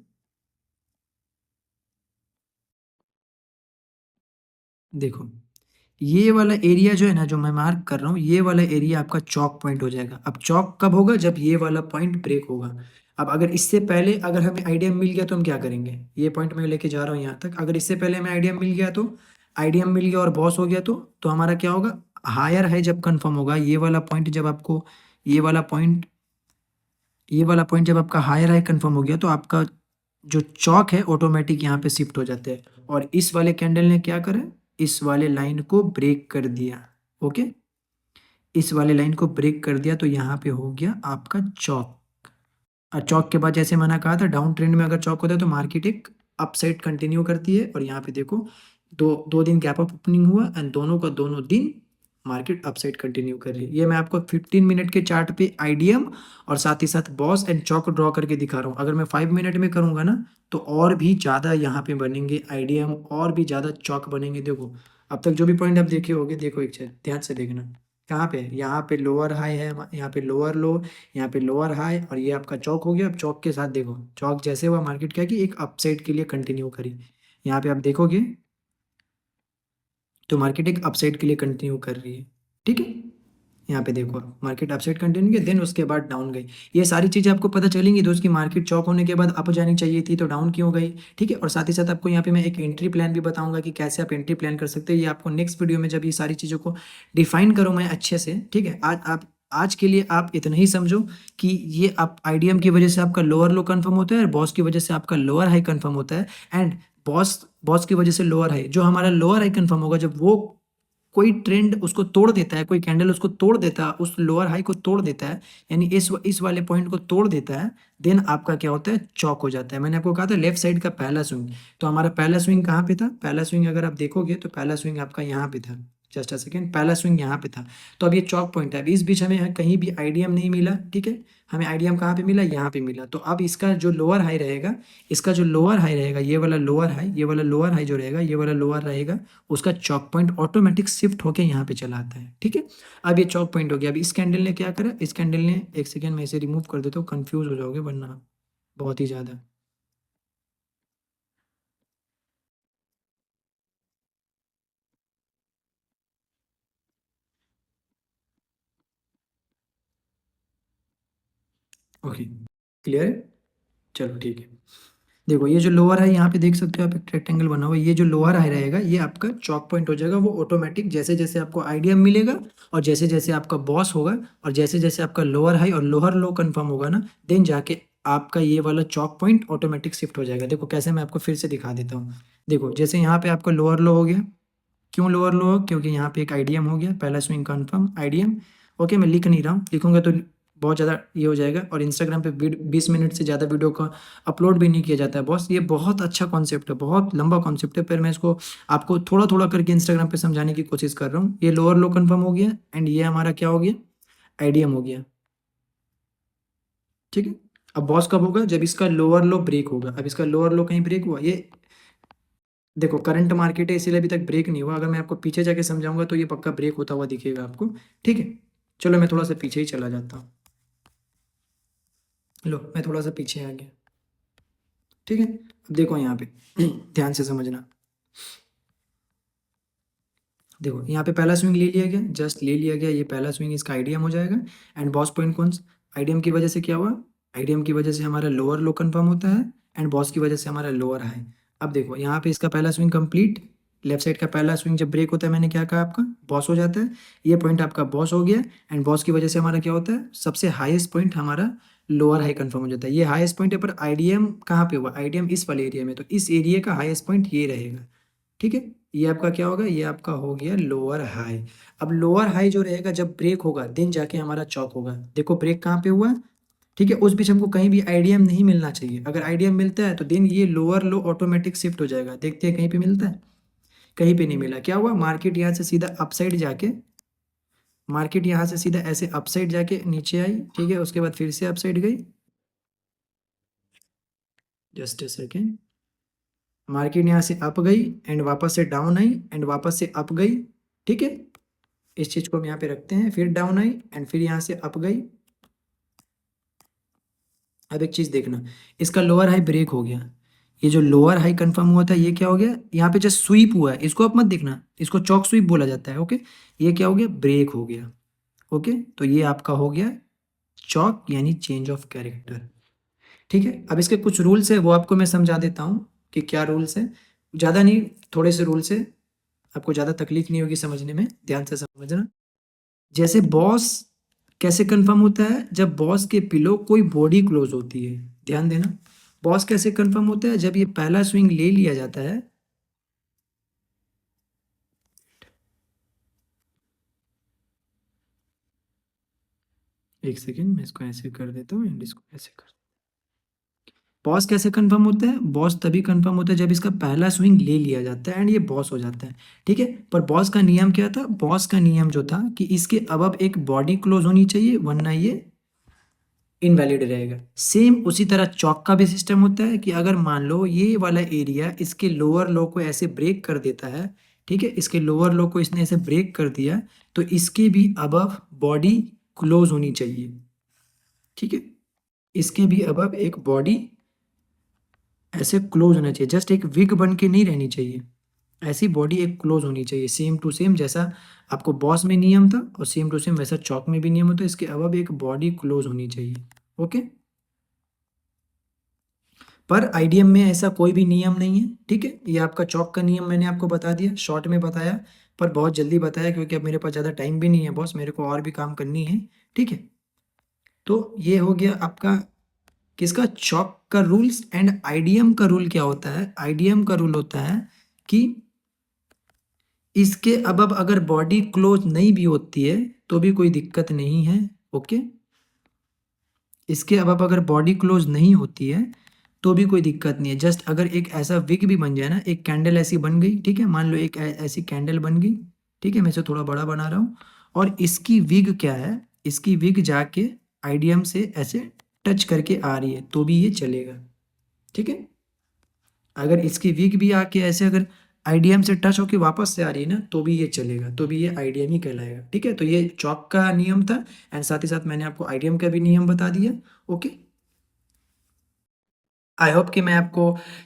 देखो ये वाला एरिया जो है ना, जो मैं मार्क कर रहा हूँ, ये वाला एरिया आपका चौक पॉइंट हो जाएगा। अब चौक कब होगा? जब ये वाला पॉइंट ब्रेक होगा। अब अगर इससे पहले अगर हमें आईडीएम मिल गया तो हम क्या करेंगे? ये पॉइंट मैं लेके जा रहा हूँ यहाँ तक। अगर इससे पहले हमें आईडीएम मिल गया तो, आईडीएम मिल गया और बॉस हो गया तो हमारा क्या होगा? हायर है जब कंफर्म होगा, ये वाला पॉइंट जब आपको, ये वाला पॉइंट, ये वाला पॉइंट जब आपका हायर हाई कंफर्म हो गया तो आपका जो चौक है ऑटोमेटिक यहाँ पे शिफ्ट हो जाते हैं। और इस वाले कैंडल ने क्या करा? इस वाले लाइन को ब्रेक कर दिया। ओके, इस वाले लाइन को ब्रेक कर दिया तो यहाँ पे हो गया आपका चौक। और चौक के बाद जैसे मैंने कहा था डाउन ट्रेंड में अगर चौक होता है तो मार्केट एक अपसाइड कंटिन्यू करती है, और यहाँ पे देखो दो दिन गैप अप ओपनिंग हुआ एंड दोनों का दोनों दिन मार्केट अपसाइड कंटिन्यू कर रही है। ये मैं आपको 15 मिनट के चार्ट पे आईडीएम और साथ ही साथ बॉस एंड चौक ड्रॉ करके दिखा रहा हूँ। अगर मैं 5 मिनट में करूँगा ना तो और भी ज़्यादा यहाँ पे बनेंगे आईडीएम, और भी ज़्यादा चौक बनेंगे। देखो अब तक जो भी पॉइंट आप देखे होंगे, देखो एक चीज़ ध्यान से देखना, कहाँ पे, यहाँ पे लोअर हाई है, यहाँ पे लोअर लो, यहाँ पे लोअर हाई, और ये आपका चौक हो गया। अब चौक के साथ देखो, चौक जैसे हुआ मार्केट क्या कि एक अपसाइड के लिए कंटिन्यू करी। यहाँ पे आप देखोगे तो मार्केट एक अपसाइड के लिए कंटिन्यू कर रही है, ठीक है। यहाँ पे देखो मार्केट अपसाइड कंटिन्यू किया, देन उसके बाद डाउन गई। ये सारी चीज़ें आपको पता चलेंगी दोस्त की मार्केट चौक होने के बाद अप जानी चाहिए थी तो डाउन क्यों गई, ठीक है। और साथ ही साथ आपको यहाँ पे मैं एक एंट्री प्लान भी बताऊंगा कि कैसे आप एंट्री प्लान कर सकते हैं। ये आपको नेक्स्ट वीडियो में जब ये सारी चीज़ों को डिफाइन करूँ मैं अच्छे से, ठीक है। आज के लिए आप इतना ही समझो कि ये आप आईडीएम की वजह से आपका लोअर लो कंफर्म होता है, और बॉस की वजह से आपका लोअर हाई कंफर्म होता है, एंड बॉस बॉस की वजह से लोअर हाई, जो हमारा लोअर हाई कंफर्म होगा जब वो कोई ट्रेंड उसको तोड़ देता है, कोई कैंडल उसको तोड़ देता है, उस लोअर हाई को तोड़ देता है, यानी इस वाले पॉइंट को तोड़ देता है, देन आपका क्या होता है, चौक हो जाता है। मैंने आपको कहा था लेफ्ट साइड का पहला स्विंग, तो हमारा पहला स्विंग कहाँ पे था, पहला स्विंग अगर आप देखोगे तो पहला स्विंग आपका यहाँ पे था, जस्ट अ सेकेंड, पहला स्विंग यहाँ पे था। तो अब ये चौक पॉइंट है, अभी इस बीच हमें कहीं भी आईडीएम नहीं मिला, ठीक है। हमें आईडीएम कहाँ पे मिला, यहाँ पे मिला। तो अब इसका जो लोअर हाई रहेगा, इसका जो लोअर हाई रहेगा, ये वाला लोअर हाई, ये वाला लोअर हाई जो रहेगा, ये वाला लोअर रहेगा, उसका चौक पॉइंट ऑटोमेटिक शिफ्ट होके यहाँ पे चला आता है, ठीक है। अब ये चौक पॉइंट हो गया। अब इस कैंडल ने क्या करा, इस कैंडल ने, एक सेकेंड में इसे रिमूव कर देता हूँ, कंफ्यूज हो जाओगे वरना बहुत ही ज़्यादा। ओके, क्लियर है, चलो ठीक है। देखो ये जो लोअर है, यहाँ पे देख सकते हो आप, एक रेक्टेंगल बना हुआ है, ये जो लोअर हाई रहेगा ये आपका चौक पॉइंट हो जाएगा। वो ऑटोमेटिक जैसे जैसे आपको आइडिया मिलेगा, और जैसे जैसे आपका बॉस होगा, और जैसे जैसे आपका लोअर हाई और लोअर लो कंफर्म होगा ना, देन जाके आपका ये वाला चौक पॉइंट ऑटोमेटिक शिफ्ट हो जाएगा। देखो कैसे, मैं आपको फिर से दिखा देता हूँ। देखो जैसे यहाँ पे आपका लोअर लो हो गया, क्यों लोअर लो, क्योंकि यहाँ पे एक आईडीएम हो गया, पहला स्विंग कंफर्म आईडीएम। ओके, मैं लिख नहीं रहा हूँ, लिखूंगा तो बहुत ज़्यादा ये हो जाएगा, और इंस्टाग्राम पे 20 मिनट से ज़्यादा वीडियो का अपलोड भी नहीं किया जाता है बॉस। ये बहुत अच्छा कॉन्सेप्ट है, बहुत लंबा कॉन्सेप्ट है, पर मैं इसको आपको थोड़ा थोड़ा करके इंस्टाग्राम पे समझाने की कोशिश कर रहा हूँ। ये लोअर लो कंफर्म हो गया, एंड ये हमारा क्या हो गया, आईडीएम हो गया, ठीक है। अब बॉस कब होगा, जब इसका लोअर लो ब्रेक होगा। अब इसका लोअर लो कहीं ब्रेक हुआ, ये देखो करंट मार्केट है इसीलिए अभी तक ब्रेक नहीं हुआ। अगर मैं आपको पीछे जाके समझाऊंगा तो ये पक्का ब्रेक होता हुआ दिखेगा आपको, ठीक है। चलो मैं थोड़ा सा पीछे ही चला जाता हूँ, लो मैं थोड़ा सा पीछे आ गया, ठीक है। अब देखो यहाँ पे ध्यान से समझना। देखो यहाँ पे पहला स्विंग ले लिया गया, जस्ट ले लिया गया, ये पहला स्विंग इसका आईडीएम हो जाएगा। एंड बॉस पॉइंट कौन सा, आईडीएम की वजह से क्या हुआ, आईडीएम की वजह से हमारा लोअर लो कंफर्म होता है, एंड बॉस की वजह से हमारा लोअर हाई। अब देखो यहाँ पे इसका पहला स्विंग कंप्लीट, लेफ्ट साइड का पहला स्विंग जब ब्रेक होता है, मैंने क्या कहा आपका, बॉस हो जाता है। ये पॉइंट आपका बॉस हो गया, एंड बॉस की वजह से हमारा क्या होता है, सबसे हाईएस्ट पॉइंट हमारा लोअर हाई कंफर्म हो जाता है। ये हाईएस्ट पॉइंट है, पर आईडीएम कहाँ पे हुआ, आईडीएम इस वाले एरिया में, तो इस एरिया का हाईएस्ट पॉइंट ये रहेगा, ठीक है। ये आपका क्या होगा, ये आपका हो गया लोअर हाई। अब लोअर हाई जो रहेगा जब ब्रेक होगा, देन जाके हमारा चौक होगा। देखो ब्रेक कहाँ पे हुआ, ठीक है। उस बीच हमको कहीं भी आईडीएम नहीं मिलना चाहिए। अगर आईडीएम मिलता है तो देन ये लोअर लो ऑटोमेटिक शिफ्ट हो जाएगा। देखते हैं कहीं पे मिलता है, कहीं पे नहीं मिला। क्या हुआ, मार्केट यहाँ से सीधा अपसाइड जाके, मार्केट यहाँ से सीधा ऐसे अपसाइड जाके नीचे आई, ठीक है। उसके बाद फिर से अपसाइड गई, जस्ट अ सेकेंड, मार्केट यहाँ से अप गई एंड वापस से डाउन आई, एंड वापस से अप गई, ठीक है। इस चीज को हम यहाँ पे रखते हैं, फिर डाउन आई एंड फिर यहाँ से अप गई। अब एक चीज देखना, इसका लोअर हाई ब्रेक हो गया। ये जो लोअर हाई कंफर्म हुआ था ये क्या हो गया, यहाँ पे जस्ट स्वीप हुआ है, इसको आप मत देखना, इसको चौक स्वीप बोला जाता है, ओके। ये क्या हो गया, ब्रेक हो गया, ओके। तो ये आपका हो गया चौक, यानी चेंज ऑफ कैरेक्टर, ठीक है। अब इसके कुछ रूल्स है, वो आपको मैं समझा देता हूँ कि क्या रूल्स है। ज़्यादा नहीं, थोड़े से रूल्स है, आपको ज़्यादा तकलीफ नहीं होगी समझने में, ध्यान से समझना। जैसे बॉस कैसे कंफर्म होता है, जब बॉस के पिलो कोई बॉडी क्लोज होती है, ध्यान देना। बॉस कैसे कंफर्म होता है, जब ये पहला स्विंग ले लिया जाता है, एक सेकेंड मैं इसको ऐसे कर देता हूँ एंड इसको ऐसे कर, बॉस कैसे कंफर्म होता है? बॉस तभी कंफर्म होता है जब इसका पहला स्विंग ले लिया जाता है एंड ये बॉस हो जाता है, ठीक है। पर बॉस का नियम क्या था? बॉस का नियम जो था कि इसके अबव एक बॉडी क्लोज होनी चाहिए, वरना ये इनवैलिड रहेगा। सेम उसी तरह चौक का भी सिस्टम होता है कि अगर मान लो ये वाला एरिया इसके लोअर लो को ऐसे ब्रेक कर देता है, ठीक है, इसके लोअर लो को इसने ऐसे ब्रेक कर दिया, तो इसके भी अबव बॉडी क्लोज होनी चाहिए, ठीक है। इसके भी अबव एक बॉडी ऐसे क्लोज होना चाहिए, जस्ट एक विग बन के नहीं रहनी चाहिए, ऐसी बॉडी एक क्लोज होनी चाहिए, सेम टू सेम जैसा आपको बॉस में नियम था और सेम टू सेम वैसा चौक में भी नियम होता है, इसके अबव एक बॉडी क्लोज होनी चाहिए, ओके। पर आईडीएम में ऐसा कोई भी नियम नहीं है, ठीक है। ये आपका चौक का नियम मैंने आपको बता दिया, शॉर्ट में बताया, पर बहुत जल्दी बताया क्योंकि अब मेरे पास ज़्यादा टाइम भी नहीं है बॉस, मेरे को और भी काम करनी है, ठीक है। तो ये हो गया आपका किसका? चौक का रूल्स। एंड आईडीएम का रूल क्या होता है? आईडीएम का रूल होता है कि इसके अबव अगर बॉडी क्लोज नहीं भी होती है तो भी कोई दिक्कत नहीं है, ओके। इसके अबव अगर बॉडी क्लोज नहीं होती है तो भी कोई दिक्कत नहीं है, जस्ट अगर एक ऐसा विग भी बन जाए ना, एक कैंडल ऐसी बन गई, ठीक है, मान लो एक ऐसी कैंडल बन गई, ठीक है, मैं इसे थोड़ा बड़ा बना रहा हूँ, और इसकी विग क्या है? इसकी विग जाके आईडीएम से ऐसे टच करके आ रही है तो भी ये चलेगा, ठीक है। अगर इसकी विग भी आके ऐसे अगर आईडीएम से टच होके वापस से आ रही है ना तो भी ये चलेगा, तो भी ये आईडीएम ही कहलाएगा, ठीक है। तो ये चौक का नियम था एंड साथ ही साथ मैंने आपको आईडीएम का भी नियम बता दिया, ओके। आई होप कि मैं आपको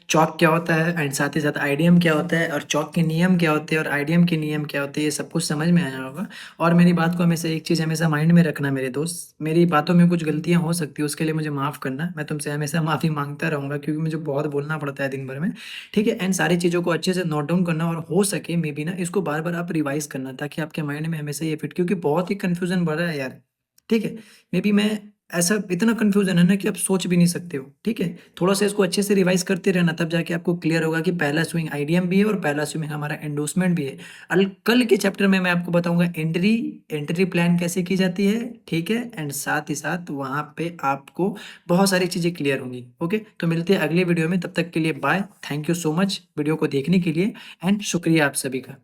चौक क्या होता है एंड साथ ही साथ आईडीएम क्या होता है और चौक के नियम क्या होते हैं और आईडीएम के नियम क्या होते हैं, ये सब कुछ समझ में आया होगा। और मेरी बात को हमेशा एक चीज़ हमेशा माइंड में रखना मेरे दोस्त, मेरी बातों में कुछ गलतियाँ हो सकती है, उसके लिए मुझे माफ़ करना, मैं तुमसे हमेशा माफ़ी मांगता रहूँगा क्योंकि मुझे बहुत बोलना पड़ता है दिन भर में, ठीक है। एंड सारी चीज़ों को अच्छे से नोट डाउन करना और हो सके मे बी ना इसको बार बार आप रिवाइज करना ताकि आपके माइंड में हमेशा ये फिट, क्योंकि बहुत ही कन्फ्यूजन बढ़ रहा है यार, ठीक है। मे बी मैं ऐसा इतना कन्फ्यूजन है ना कि आप सोच भी नहीं सकते हो, ठीक है। थोड़ा सा इसको अच्छे से रिवाइज करते रहना, तब जाके आपको क्लियर होगा कि पहला स्विंग आईडीएम भी है और पहला स्विंग हमारा एंडोर्समेंट भी है। कल के चैप्टर में मैं आपको बताऊंगा एंट्री एंट्री प्लान कैसे की जाती है, ठीक है। एंड साथ ही साथ वहां पे आपको बहुत सारी चीजें क्लियर होंगी, ओके। तो मिलते हैं अगले वीडियो में, तब तक के लिए bye, thank you so much video को देखने के लिए एंड शुक्रिया आप सभी का।